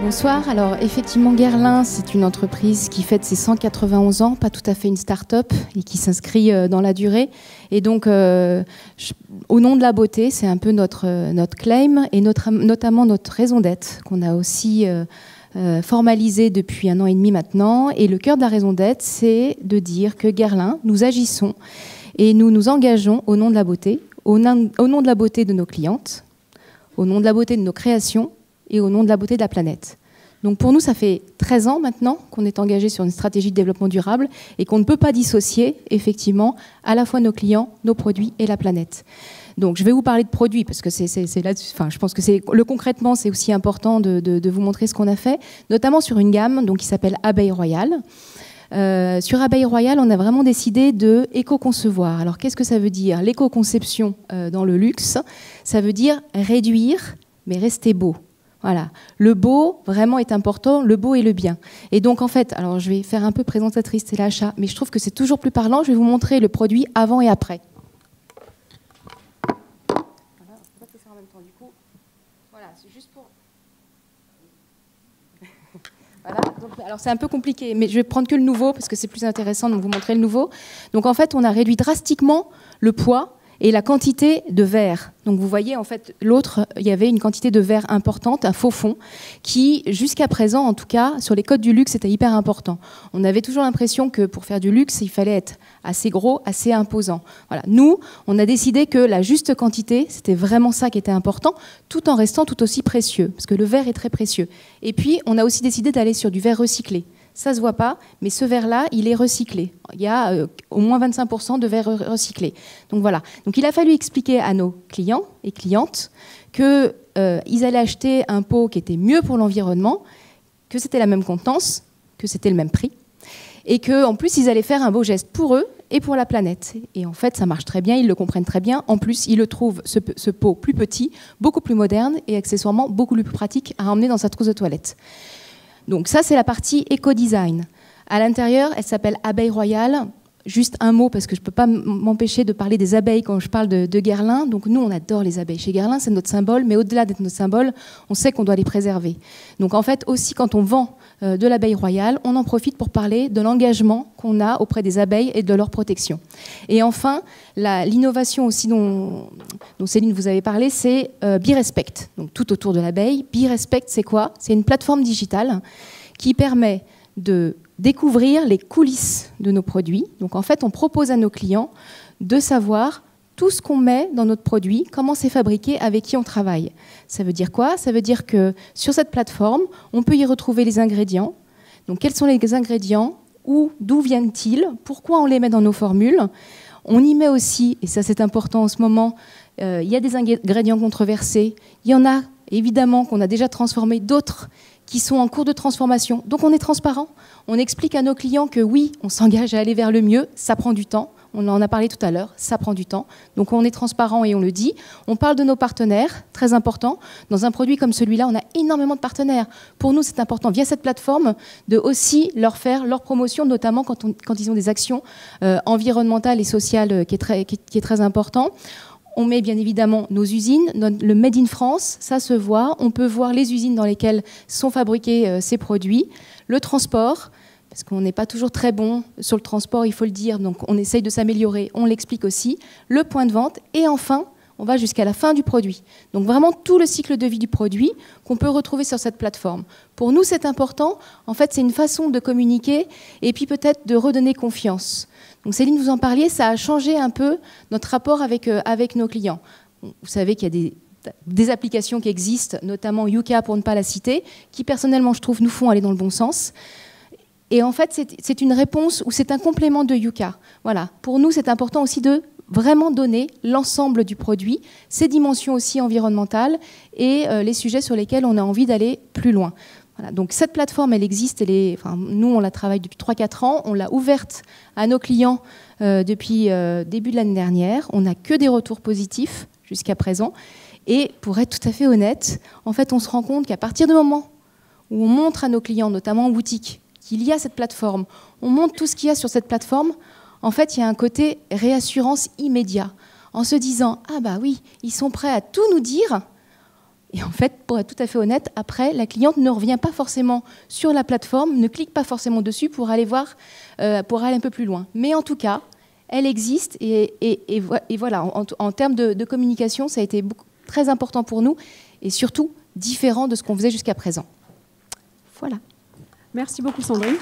Bonsoir. Alors effectivement, Guerlain, c'est une entreprise qui fête ses 191 ans, pas tout à fait une start-up, et qui s'inscrit dans la durée. Et donc, au nom de la beauté, c'est un peu notre claim, et notamment notre raison d'être, qu'on a aussi formalisé depuis 1 an et demi maintenant. Et le cœur de la raison d'être, c'est de dire que Guerlain, nous agissons et nous nous engageons au nom de la beauté, au nom de la beauté de nos clientes, au nom de la beauté de nos créations, et au nom de la beauté de la planète. Donc pour nous, ça fait 13 ans maintenant qu'on est engagé sur une stratégie de développement durable et qu'on ne peut pas dissocier effectivement à la fois nos clients, nos produits et la planète. Donc je vais vous parler de produits parce que je pense que concrètement c'est aussi important de vous montrer ce qu'on a fait, notamment sur une gamme donc, qui s'appelle Abeille Royale. Sur Abeille Royale, on a vraiment décidé de éco-concevoir. Alors qu'est-ce que ça veut dire? L'éco-conception dans le luxe, ça veut dire réduire mais rester beau. Voilà, le beau vraiment est important, le beau et le bien. Et donc en fait, alors je vais faire un peu présentatrice, c'est l'achat, mais je trouve que c'est toujours plus parlant. Je vais vous montrer le produit avant et après. Voilà, on va faire en même temps du coup. Voilà, c'est juste pour. Voilà, donc, alors c'est un peu compliqué, mais je vais prendre que le nouveau parce que c'est plus intéressant de vous montrer le nouveau. Donc en fait, on a réduit drastiquement le poids et la quantité de verre. Donc vous voyez, en fait, l'autre, il y avait une quantité de verre importante, un faux fond, qui, jusqu'à présent, en tout cas, sur les codes du luxe, était hyper important. On avait toujours l'impression que pour faire du luxe, il fallait être assez gros, assez imposant. Voilà. Nous, on a décidé que la juste quantité, c'était vraiment ça qui était important, tout en restant tout aussi précieux, parce que le verre est très précieux. Et puis, on a aussi décidé d'aller sur du verre recyclé. Ça ne se voit pas, mais ce verre-là, il est recyclé. Il y a au moins 25% de verre recyclé. Donc voilà. Donc il a fallu expliquer à nos clients et clientes qu'ils allaient acheter un pot qui était mieux pour l'environnement, que c'était la même contenance, que c'était le même prix, et qu'en plus, ils allaient faire un beau geste pour eux et pour la planète. Et en fait, ça marche très bien, ils le comprennent très bien. En plus, ils le trouvent, ce pot plus petit, beaucoup plus moderne et accessoirement beaucoup plus pratique à emmener dans sa trousse de toilette. Donc ça, c'est la partie éco-design. À l'intérieur, elle s'appelle Abeille Royale. Juste un mot, parce que je ne peux pas m'empêcher de parler des abeilles quand je parle de Guerlain. Donc nous, on adore les abeilles. Chez Guerlain, c'est notre symbole, mais au-delà d'être notre symbole, on sait qu'on doit les préserver. Donc en fait, aussi, quand on vend de l'abeille royale, on en profite pour parler de l'engagement qu'on a auprès des abeilles et de leur protection. Et enfin, l'innovation aussi dont Céline vous avait parlé, c'est BeRespect. Donc tout autour de l'abeille. BeRespect, c'est quoi? C'est une plateforme digitale qui permet de découvrir les coulisses de nos produits. Donc en fait, on propose à nos clients de savoir tout ce qu'on met dans notre produit, comment c'est fabriqué, avec qui on travaille. Ça veut dire quoi? Ça veut dire que sur cette plateforme, on peut y retrouver les ingrédients. Donc quels sont les ingrédients? D'où viennent-ils? Pourquoi on les met dans nos formules? On y met aussi, et ça c'est important en ce moment, il y a des ingrédients controversés. Il y en a évidemment qu'on a déjà transformé, d'autres qui sont en cours de transformation. Donc on est transparent. On explique à nos clients que oui, on s'engage à aller vers le mieux, ça prend du temps. On en a parlé tout à l'heure, ça prend du temps. Donc on est transparent et on le dit. On parle de nos partenaires, très important. Dans un produit comme celui-là, on a énormément de partenaires. Pour nous, c'est important, via cette plateforme, de aussi leur faire leur promotion, notamment quand ils ont des actions environnementales et sociales qui est très important. On met bien évidemment nos usines, le Made in France, ça se voit. On peut voir les usines dans lesquelles sont fabriqués ces produits. Le transport, parce qu'on n'est pas toujours très bon sur le transport, il faut le dire, donc on essaye de s'améliorer, on l'explique aussi. Le point de vente et enfin, on va jusqu'à la fin du produit. Donc vraiment tout le cycle de vie du produit qu'on peut retrouver sur cette plateforme. Pour nous, c'est important. En fait, c'est une façon de communiquer et puis peut-être de redonner confiance. Donc Céline, vous en parliez, ça a changé un peu notre rapport avec nos clients. Vous savez qu'il y a des applications qui existent, notamment Yuka pour ne pas la citer, qui personnellement, je trouve, nous font aller dans le bon sens. Et en fait, c'est une réponse ou c'est un complément de Yuka. Voilà. Pour nous, c'est important aussi de vraiment donner l'ensemble du produit, ses dimensions aussi environnementales et les sujets sur lesquels on a envie d'aller plus loin. Voilà, donc cette plateforme, elle existe, nous on la travaille depuis 3-4 ans, on l'a ouverte à nos clients depuis début de l'année dernière, on n'a que des retours positifs jusqu'à présent, et pour être tout à fait honnête, en fait on se rend compte qu'à partir du moment où on montre à nos clients, notamment en boutique, qu'il y a cette plateforme, on montre tout ce qu'il y a sur cette plateforme, en fait il y a un côté réassurance immédiat, en se disant « Ah bah oui, ils sont prêts à tout nous dire », Et en fait, pour être tout à fait honnête, après, la cliente ne revient pas forcément sur la plateforme, ne clique pas forcément dessus pour aller voir, pour aller un peu plus loin. Mais en tout cas, elle existe et voilà, en termes de communication, ça a été très important pour nous et surtout différent de ce qu'on faisait jusqu'à présent. Voilà. Merci beaucoup Sandrine.